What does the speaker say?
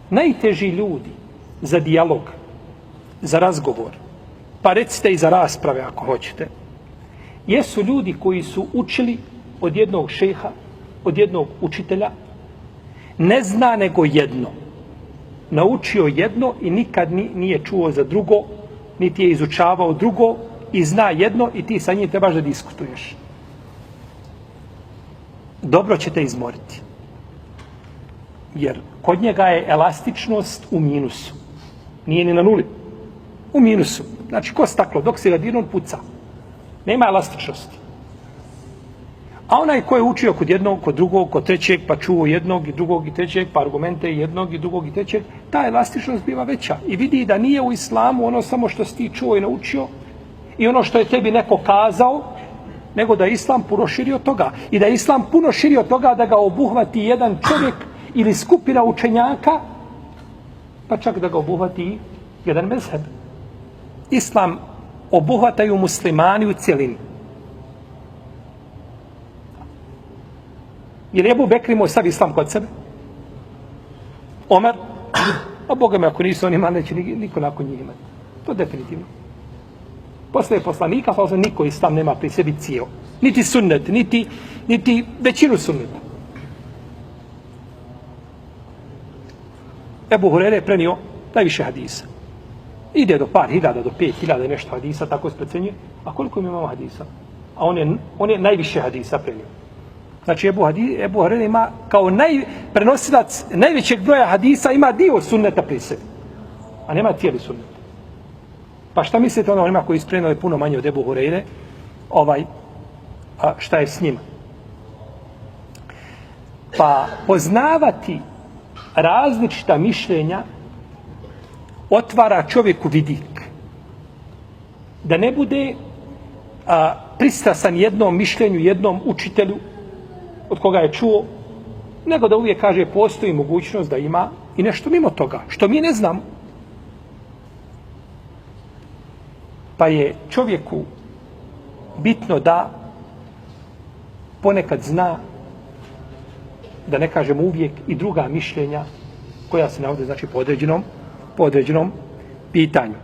Najteži ljudi za dijalog, za razgovor, pa recite i za rasprave ako hoćete, jesu ljudi koji su učili od jednog šeha, od jednog učitelja, ne zna nego jedno. Naučio jedno i nikad nije čuo za drugo, niti je izučavao drugo i zna jedno i ti sa njim trebaš da diskutuješ. Dobro će te izmoriti. Jer kod njega je elastičnost u minusu. Nije ni na nuli. U minusu. Znači, ko staklo, dok se ga dirnu, puca. Nema elastičnosti. A onaj ko je učio kod jednog, kod drugog, kod trećeg, pa čuo jednog i drugog i trećeg, pa argumente jednog i drugog i trećeg, ta elastičnost biva veća. I vidi da nije u islamu ono samo što si ti čuo i naučio i ono što je tebi neko kazao, nego da je islam puno širi od toga. I da je islam puno širi od toga da ga obuhvati jedan čovjek ili skupina učenjaka, pa čak da ga obuhvati jedan mezheb. Islam obuhvataju muslimani u cjelini. Jer je Ebu Bekr imao sav islam kod sebe? Omer? A Boga me, ako nisu oni imali, neće niko nakon njih imati. To definitivno. Posle poslanika, pa niko islam nema pri sebi cijel. Niti sunnet, niti većinu sunneta. Ebu Hurere je prenio najviše hadisa. Ide do par hiljada, do 5.000 i nešto hadisa, tako se precenjuje. A koliko imamo hadisa? A on je najviše hadisa prenio. Znači, Ebu Hurere ima kao prenosilac najvećeg broja hadisa, ima dio sunneta pri sebi. A nema cijeli sunnet. Pa šta mislite onima koji isprenili puno manje od Ebu Hurere? Šta je s njima? Pa poznavati različita mišljenja otvara čovjeku vidik. Da ne bude pristrasan jednom mišljenju, jednom učitelju od koga je čuo, nego da uvijek kaže postoji mogućnost da ima i nešto mimo toga, što mi ne znamo. Pa je čovjeku bitno da ponekad zna, da ne kažemo uvijek, i druga mišljenja koja se navode, znači, po određenom pitanju.